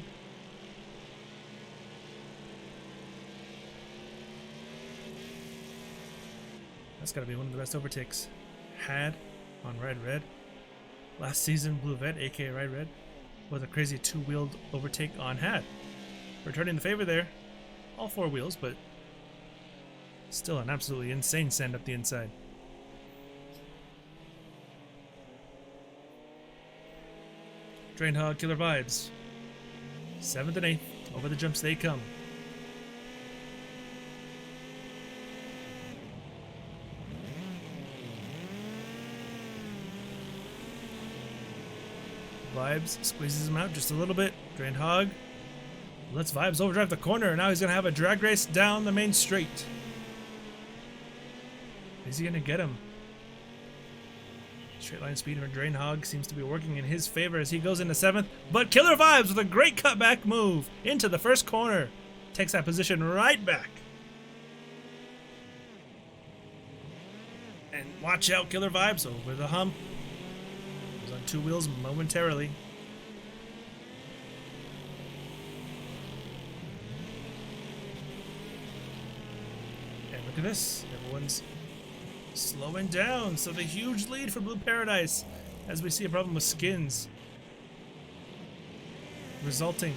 That's got to be one of the best overtakes. Had on Ride Red. Last season, Blue Vet, aka Ride Red, with a crazy 2-wheeled overtake on Had. Returning the favor there. All 4 wheels, but still an absolutely insane send up the inside. Drained Hog, Killer Vibes. 7th and 8th. Over the jumps they come. Vibes squeezes him out just a little bit. Drained Hog lets Vibes overdrive the corner, and now he's going to have a drag race down the main straight. Is he going to get him? Straight line speed for Drained Hog seems to be working in his favor as he goes into 7th, but Killer Vibes with a great cutback move into the first corner. Takes that position right back. And watch out, Killer Vibes over the hump. On 2 wheels momentarily. Look at this. Everyone's slowing down. So the huge lead for Blue Paradise as we see a problem with skins, resulting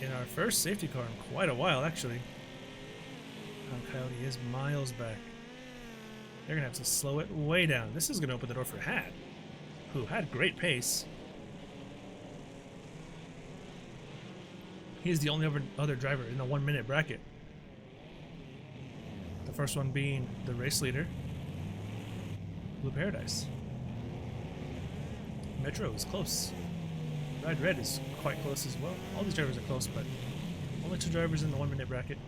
in our first safety car in quite a while, actually. Coyote is miles back. They're going to have to slow it way down. This is going to open the door for Had, who had great pace. He's the only other driver in the 1 minute bracket. The first one being the race leader, Blue Paradise. Metro is close. Ride Red is quite close as well. All these drivers are close, but only 2 drivers in the 1 minute bracket.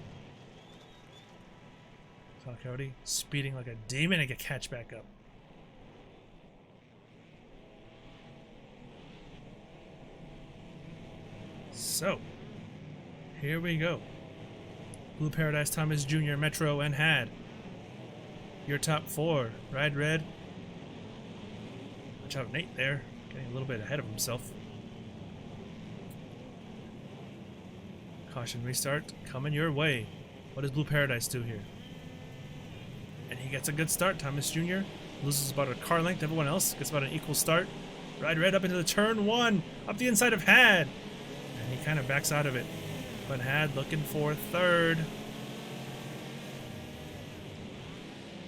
Coyote speeding like a demon and get catch back up. So, here we go. Blue Paradise, Thomas Jr., Metro, and Had. Your top 4. Ride Red. Watch out, Nate there. Getting a little bit ahead of himself. Caution restart coming your way. What does Blue Paradise do here? And he gets a good start. Thomas Jr. loses about a car length. Everyone else gets about an equal start. Ride Red up into the turn 1. Up the inside of Had. And he kind of backs out of it. But Had looking for 3rd.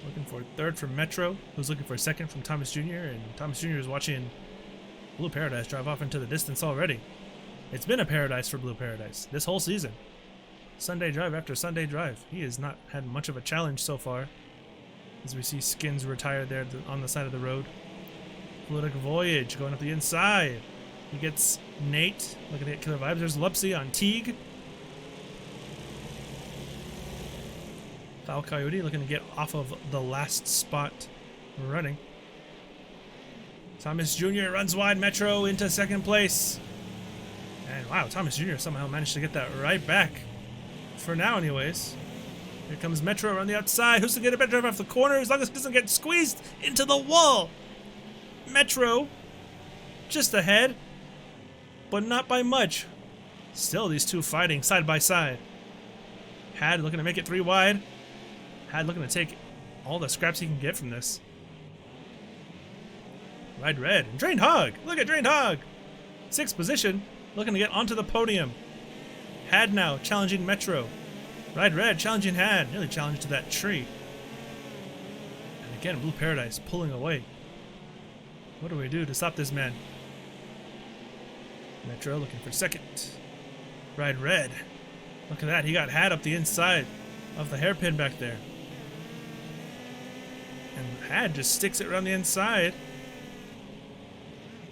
Looking for 3rd from Metro, who's looking for 2nd from Thomas Jr. And Thomas Jr. is watching Blue Paradise drive off into the distance already. It's been a paradise for Blue Paradise this whole season. Sunday drive after Sunday drive. He has not had much of a challenge so far. As we see Skins retire there on the side of the road. Fluidic Voyage going up the inside. He gets Nate looking at Killer Vibes. There's Lupsy on Teague. Foul Coyote looking to get off of the last spot running. Thomas Jr. runs wide. Metro into 2nd place. And wow, Thomas Jr. somehow managed to get that right back. For now, anyways. Here comes Metro around the outside. Who's to get a better drive off the corner as long as it doesn't get squeezed into the wall? Metro just ahead, but not by much. Still, these two fighting side by side. Had looking to make it 3 wide. Had looking to take all the scraps he can get from this. Ride Red and Drained Hog. Look at Drained Hog. 6th position, looking to get onto the podium. Had now challenging Metro. Ride Red challenging Had, nearly challenged to that tree. And again, Blue Paradise pulling away. What do we do to stop this man? Metro looking for 2nd. Ride Red. Look at that, he got Had up the inside of the hairpin back there. And Had just sticks it around the inside.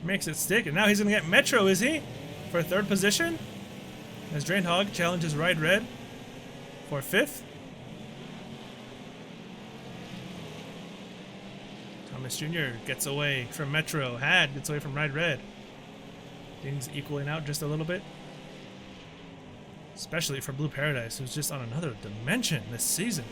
Makes it stick, and now he's going to get Metro, is he? For 3rd position? As Drained Hog challenges Ride Red for 5th. Thomas Jr. gets away from Metro. Had gets away from Ride Red. Things equaling out just a little bit. Especially for Blue Paradise, who's just on another dimension this season.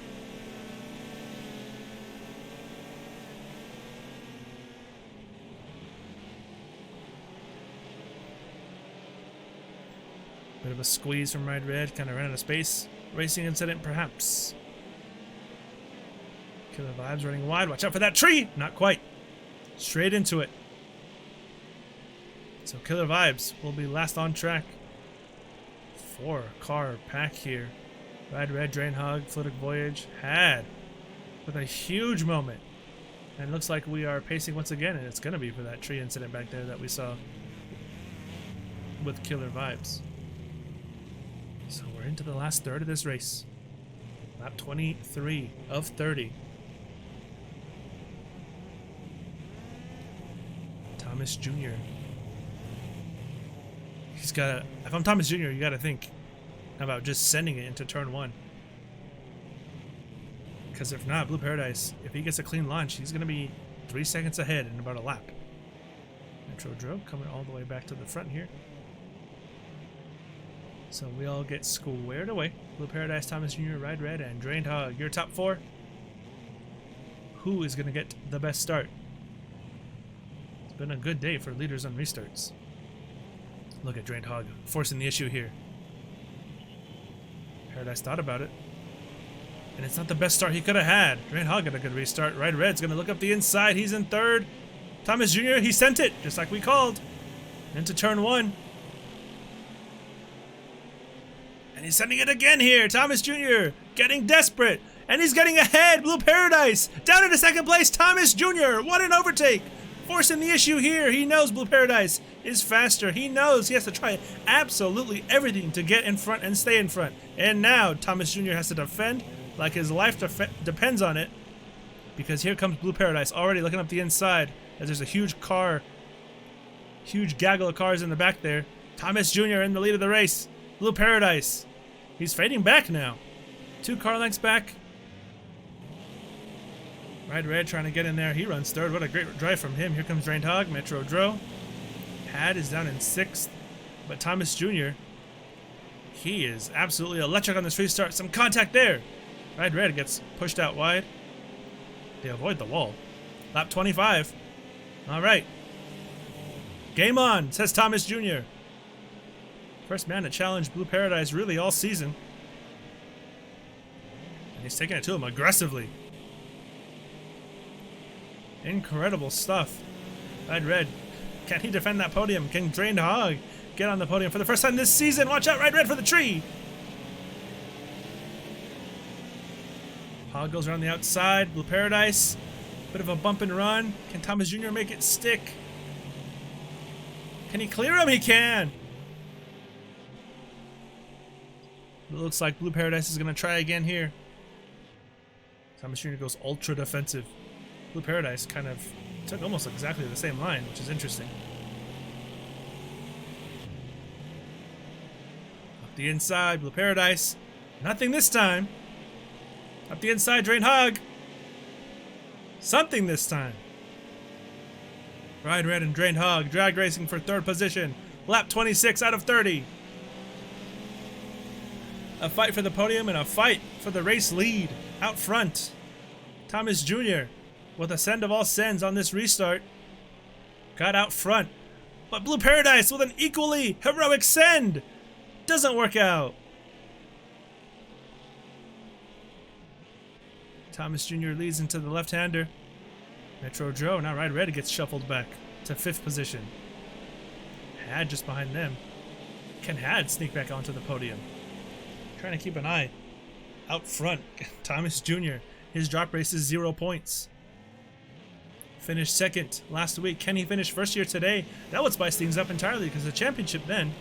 Bit of a squeeze from Ride Red, kind of ran out of space. Racing incident, perhaps. Killer Vibes running wide. Watch out for that tree! Not quite. Straight into it. So Killer Vibes will be last on track. 4-car pack here. Ride Red, Drain Hog, Fluidic Voyage, Had with a huge moment. And it looks like we are pacing once again, and it's going to be for that tree incident back there that we saw with Killer Vibes. So we're into the last third of this race. Lap 23 of 30. Thomas Jr. He's got to, if I'm Thomas Jr., you got to think about just sending it into turn 1. Because if not, Blue Paradise, if he gets a clean launch, he's going to be 3 seconds ahead in about a lap. Metro Dro coming all the way back to the front here. So we all get squared away. Blue Paradise, Thomas Jr., Ride Red, and Drained Hog. Your top 4. Who is going to get the best start? It's been a good day for leaders on restarts. Look at Drained Hog forcing the issue here. Paradise thought about it. And it's not the best start he could have had. Drain Hog got a good restart. Ride Red's going to look up the inside. He's in third. Thomas Jr., he sent it, just like we called. Into turn one. And he's sending it again here. Thomas Jr. getting desperate. And he's getting ahead. Blue Paradise down into second place. Thomas Jr. What an overtake. Forcing the issue here. He knows Blue Paradise is faster. He knows he has to try absolutely everything to get in front and stay in front. And now Thomas Jr. has to defend like his life depends on it. Because here comes Blue Paradise already looking up the inside. As there's a huge gaggle of cars in the back there. Thomas Jr. in the lead of the race. Blue Paradise. He's fading back now. 2 car lengths back. Ride Red trying to get in there. He runs third. What a great drive from him. Here comes Drained Hog. Metro Dro. Had is down in 6th. But Thomas Jr., he is absolutely electric on this restart. Some contact there. Ride Red gets pushed out wide. They avoid the wall. Lap 25. All right. Game on, says Thomas Jr. First man to challenge Blue Paradise really all season. And he's taking it to him aggressively. Incredible stuff. Ride Red. Can he defend that podium? Can Drained Hog get on the podium for the first time this season? Watch out, Ride Red for the tree. Hog goes around the outside. Blue Paradise. Bit of a bump and run. Can Thomas Jr. make it stick? Can he clear him? He can. It looks like Blue Paradise is going to try again here. Thomas Jr. goes ultra defensive. Blue Paradise kind of took almost exactly the same line, which is interesting. Up the inside, Blue Paradise. Nothing this time. Up the inside, Drained Hog. Something this time. Ride Red and Drained Hog drag racing for 3rd position. Lap 26 out of 30. A fight for the podium and a fight for the race lead. Out front, Thomas Jr. with a send of all sends on this restart. Got out front. But Blue Paradise with an equally heroic send. Doesn't work out. Thomas Jr. leads into the left-hander. Metro Joe, now Ride Red gets shuffled back to 5th position. Had just behind them. Can Had sneak back onto the podium? Trying to keep an eye out front. Thomas Jr. His drop race is 0 points. Finished 2nd last week. Can he finish 1st here today? That would spice things up entirely because the championship then,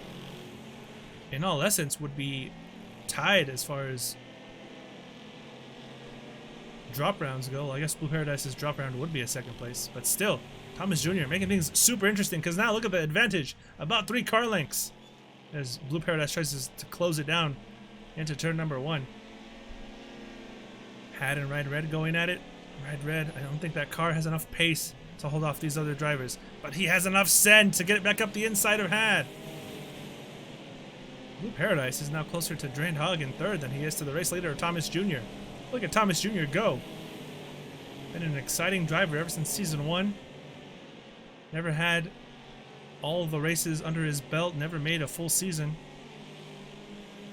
in all essence, would be tied as far as drop rounds go. Well, I guess Blue Paradise's drop round would be a 2nd place, but still, Thomas Jr. making things super interesting because now look at the advantage. About 3 car lengths as Blue Paradise tries to close it down into turn number 1. Had and Ride Red going at it. Ride Red, I don't think that car has enough pace to hold off these other drivers, but he has enough send to get it back up the inside of Had. Blue Paradise is now closer to Drained Hog in 3rd than he is to the race leader, Thomas Jr. Look at Thomas Jr. go. Been an exciting driver ever since season 1. Never had all of the races under his belt, never made a full season.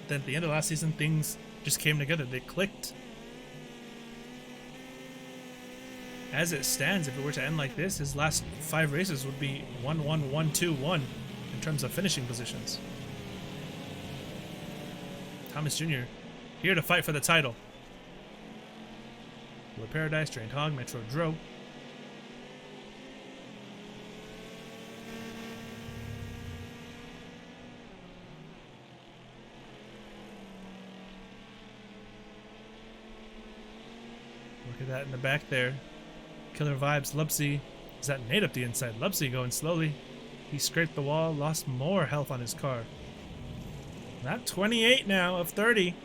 Then at the end of last season, things just came together. They clicked. As it stands, if it were to end like this, his last 5 races would be 1-1, 1-2, 1 in terms of finishing positions. Thomas Jr. here to fight for the title. Blue Paradise, Drained Hog, Metro Dro. Look at that in the back there. Killer Vibes, Lupsy. Is that Nate up the inside? Lupsy going slowly. He scraped the wall, lost more health on his car. Not 28 now of 30.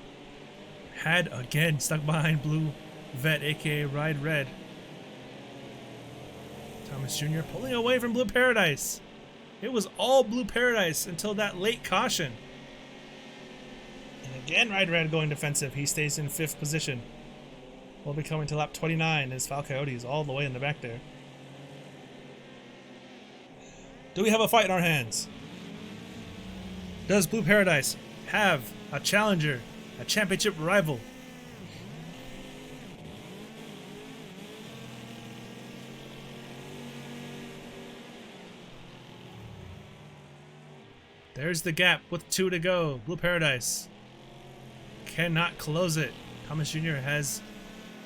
Had again stuck behind Blue Vet, aka Ride Red. Thomas Jr. pulling away from Blue Paradise. It was all Blue Paradise until that late caution. And again, Ride Red going defensive. He stays in 5th position. We'll be coming to lap 29 as Fal Coyote is all the way in the back there. Do we have a fight in our hands? Does Blue Paradise have a challenger, a championship rival? There's the gap with 2 to go. Blue Paradise cannot close it. Thomas Jr. has,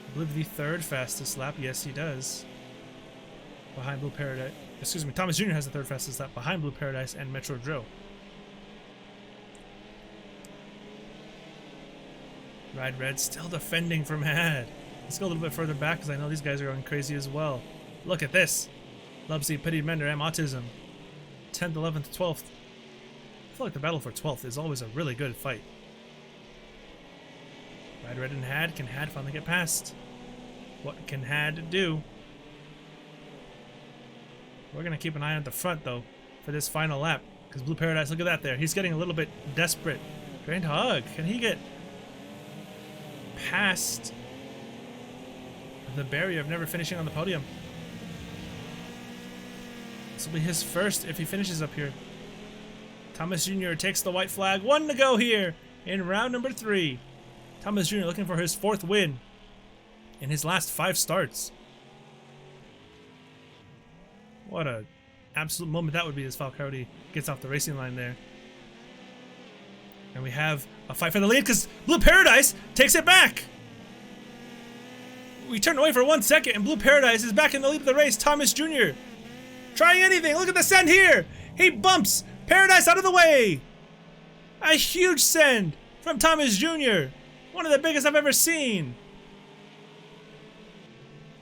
I believe, the 3rd fastest lap. Yes, he does. Behind Blue Paradise. Excuse me, Thomas Jr. has the 3rd fastest lap behind Blue Paradise and Metro Drill. Ride Red still defending from Had. Let's go a little bit further back because I know these guys are going crazy as well. Look at this. Lubsy, Pity Mender, M Autism. 10th, 11th, 12th. I feel like the battle for 12th is always a really good fight. Ride Red and Had. Can Had finally get past? What can Had do? We're going to keep an eye on the front, though, for this final lap. Because Blue Paradise, look at that there. He's getting a little bit desperate. Drained Hog. Can he get past the barrier of never finishing on the podium? This will be his first if he finishes up here. Thomas Jr. takes the white flag. 1 to go here in round number 3. Thomas Jr. looking for his 4th win in his last 5 starts. What a absolute moment that would be as Falcone gets off the racing line there. And we have a fight for the lead because Blue Paradise takes it back. We turned away for 1 second and Blue Paradise is back in the lead of the race. Thomas Jr. trying anything. Look at the send here. He bumps Paradise out of the way. A huge send from Thomas Jr. One of the biggest I've ever seen.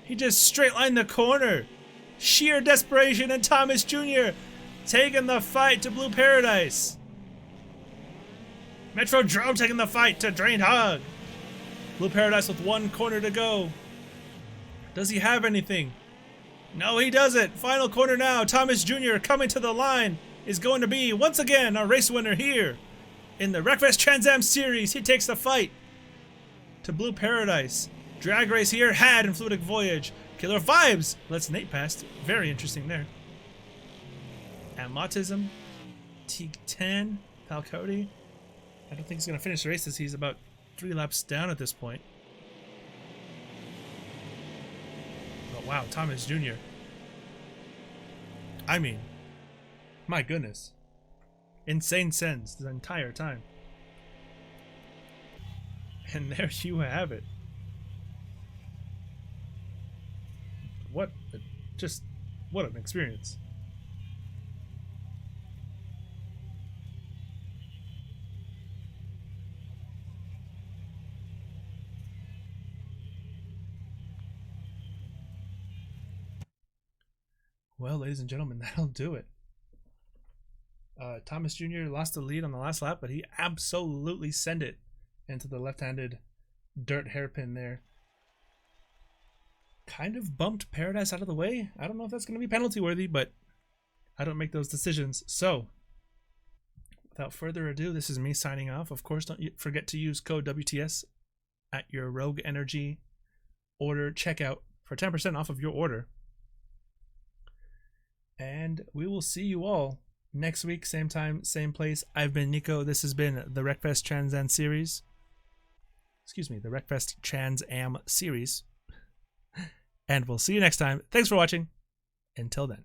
He just straight lined the corner. Sheer desperation, and Thomas Jr. taking the fight to Blue Paradise. Metro Drone taking the fight to Drained Hog. Blue Paradise with 1 corner to go. Does he have anything? No, he doesn't. Final corner now. Thomas Jr. coming to the line is going to be, once again, our race winner here. In the Wreckfest Trans Am Series, he takes the fight to Blue Paradise. Drag race here, Had and Fluidic Voyage. Killer Vibes lets Nate past. Very interesting there. Amatism. Teague 10. Falcone. I don't think he's going to finish the race as he's about 3 laps down at this point. But wow, Thomas Jr. I mean, my goodness. Insane sends the entire time. And there you have it. What an experience. Well, ladies and gentlemen, that'll do it. Thomas Jr. lost the lead on the last lap, but he absolutely sent it into the left-handed dirt hairpin there. Kind of bumped Paradise out of the way. I don't know if that's going to be penalty worthy, but I don't make those decisions. So, without further ado, this is me signing off. Of course, don't forget to use code WTS at your Rogue Energy order checkout for 10% off of your order. And we will see you all next week, same time, same place. I've been Nico. This has been the Wreckfest Trans Am Series. Excuse me, the Wreckfest Trans Am Series. And we'll see you next time. Thanks for watching. Until then.